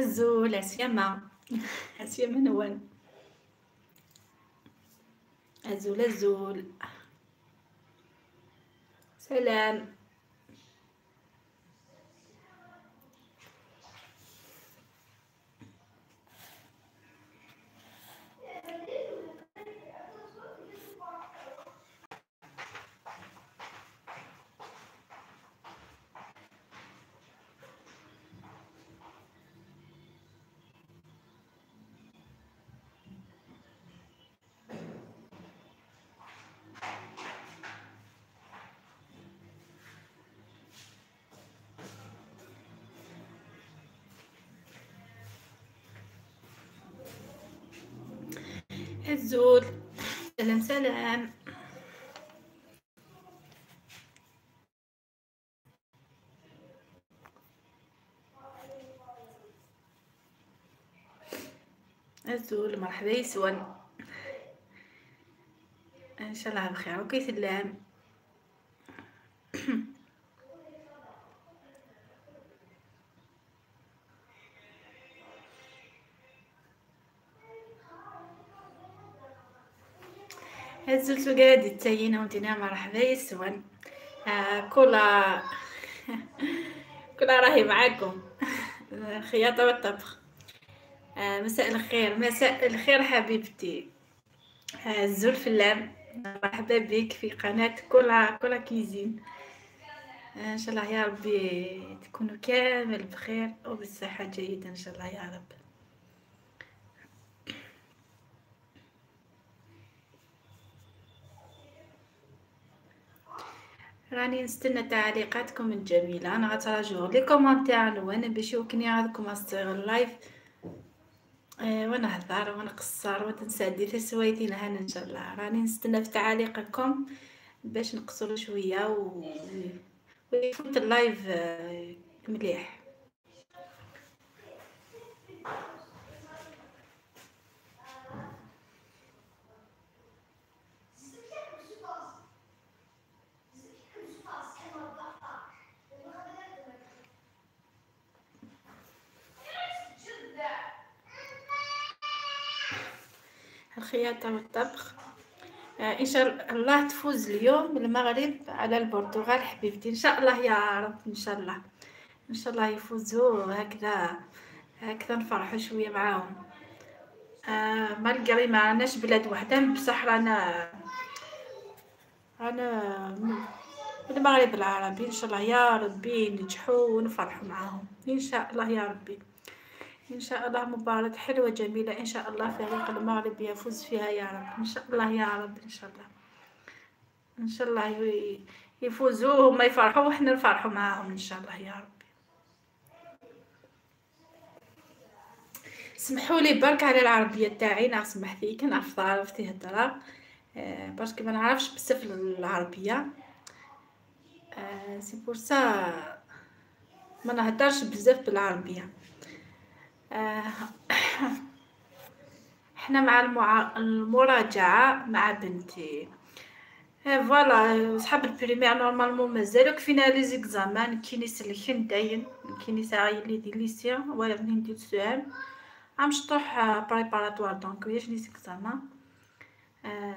الزول عسيامة عسيامة نوان الزول الزول سلام. الزول سلام سلام. الزول مرحبا يسون، ان شاء الله بخير وكي سلام. الزول سوقادي تاينا وانتنا مرحبا يسون. كلها كلها راهي معاكم. الخياطة والطبخ. مساء الخير مساء الخير حبيبتي. الزول فلام، مرحبا بك في قناة كلها كيزين. ان شاء الله يا ربي تكونوا كامل بخير وبالصحة جيدة ان شاء الله يا رب. راني نستنى تعليقاتكم الجميلة. انا غتراجعوا لي كومونتير وانا باش يوكني عندكم اصدغ اللايف. وانا هضر وانا قصر وتنسى دير سويتين هان ان شاء الله. راني نستنى في تعاليقكم باش نقصر شويه ويفوت اللايف مليح. الخياطة والطبخ. ان شاء الله تفوز اليوم المغرب على البرتغال حبيبتي، ان شاء الله يا رب. ان شاء الله ان شاء الله يفوزوا. هكذا نفرحوا شويه معاهم. مالقري ما عناش بلاد وحده بصح رانا من المغرب العربي. ان شاء الله يا ربي ينجحوا ونفرحوا معاهم ان شاء الله يا ربي. ان شاء الله مباراة حلوة جميلة ان شاء الله. فريق المغرب يفوز فيها يا رب ان شاء الله يا رب. ان شاء الله ان شاء الله يفوزوا وما يفرحوا وحنا نفرحوا معاهم ان شاء الله يا رب. سمحوا لي برك على العربيه تاعي، نسمح فيك نعرف عرفتي هضره باسكو ما نعرفش بزاف العربيه. سي بور سا ما نهضرش بزاف بالعربيه. احنا مع المراجعه مع بنتي. فوالا صحاب البريمير نورمالمون مازالو كفينا لي زيكزامان كي نسلكن داين كي نساعي لي دي ليسيا ولا ندير السؤال عمش طروح بريباراتوار دونك وياش لي زيكزامان.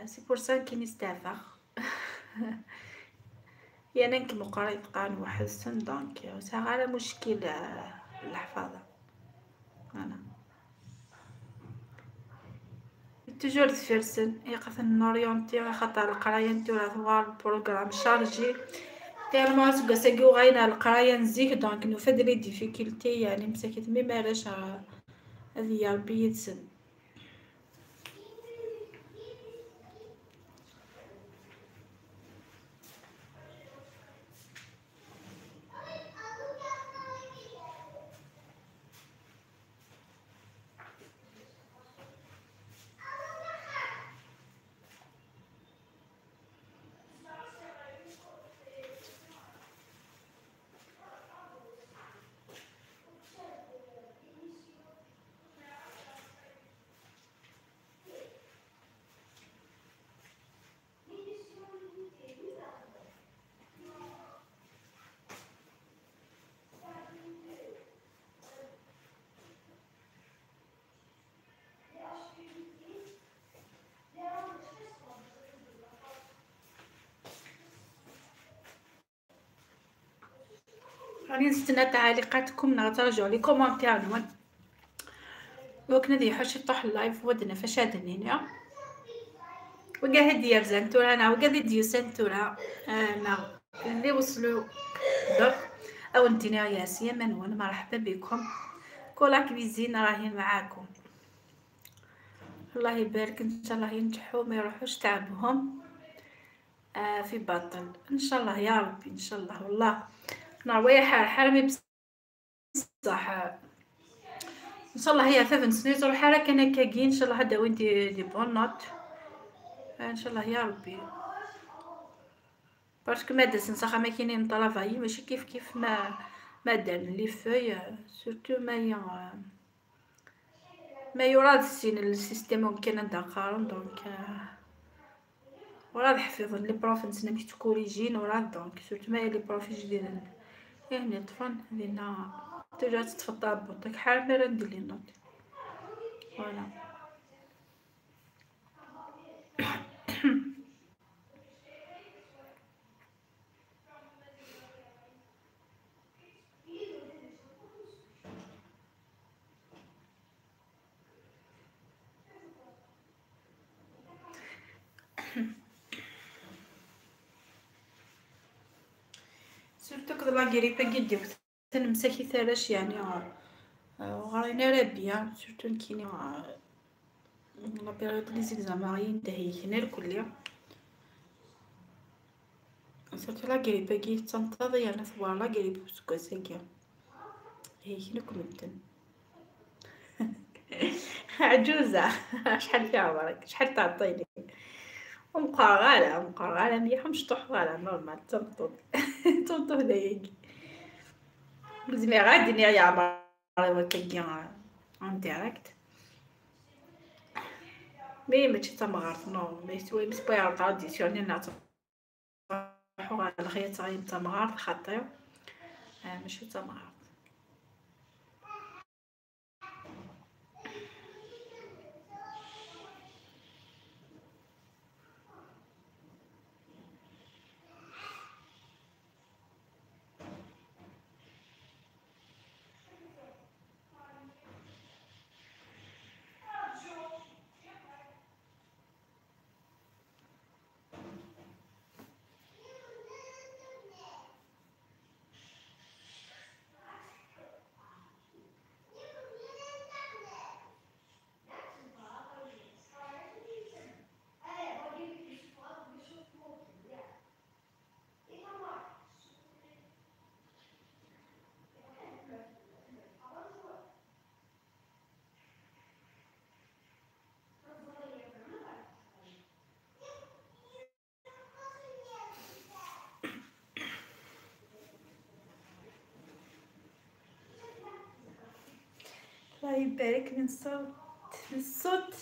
سي بور سا كي نستافخ. يعني نكمل قراءة قرآن وحسن دونك على مشكل الحفاظة. انا توجور تفرسن يقف نوريونتي خاطر القرايه نتاع ثوار بروغرام شارجي تالمون سكو غاينا القرايه نزيك دونك نفد لي ديفيكولتي يعني مسكت مي مالاش هذه يا ربي يتسن. راني نستنى تعليقاتكم، نتراجعوا لي كومونتير نون وكنا دي حوش يطيح اللايف ودنا فشادني وقاعد ديال زنتورا انا وقاعد ديال زنتورا انا اللي وصلوا ضف او انتنا ياسيا منون مرحبا بكم. كولا كويزين راهي معاكم، الله يبارك ان شاء الله ينجحوا ما يروحوش تعبهم في باطل ان شاء الله يا ربي ان شاء الله. والله نرويح حرمي بصح ان شاء الله هي 7 سنين الحاله كان كاكين ان شاء الله هدا وين دي بون نوت ان شاء الله يا ربي. باسكو ماده سنسخه ما كاينين طلافاي ماشي كيف ما دار لي فوي سورتو ما يراد السين السيستم ممكن ندقارن دونك وراه حفظ لي بروف نسنا باش تكوريجين وراه دونك سورتو ما لي بروف جديد يعني طفن لينا ترجع تتفطر بوطك حال ما ندير لي نوت فوالا. سورتو كذا لاكيري باكي تنمسكي ثلاش يعني غارينا رابيا سورتو نكيني لا بيريود لي زيكزاماريين دهي هنا الكلية سورتو لاكيري باكي تنتظر انا ثوار لاكيري بسكوساكيا هي هنا كمدن عجوزة شحال في عمرك شحال تعطيني مقرغالة مليحة مشطوح غالة نورمال تنطوط دايك زمي غادي نيا يا عمري وكاكيا ان ديريكت مي ماشي تمغارت نو مي سوي بسبويا طراديسيونيل نعرفو على الخيط غايب تمغارت خاطر ماشي تمغارت. الله يبارك من الصوت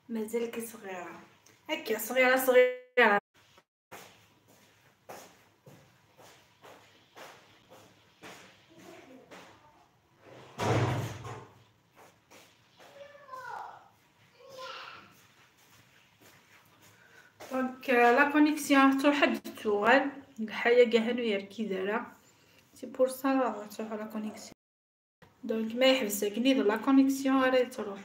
مازالك صغيرة هكا صغيرة دونك لا كونيكسيون تروح حد التوغال الحياة كاهنو يركي دارا سي بور سا تروح لا كونيكسيون دونك ما يحبسك نيض لا كونيكسيون غير تروح.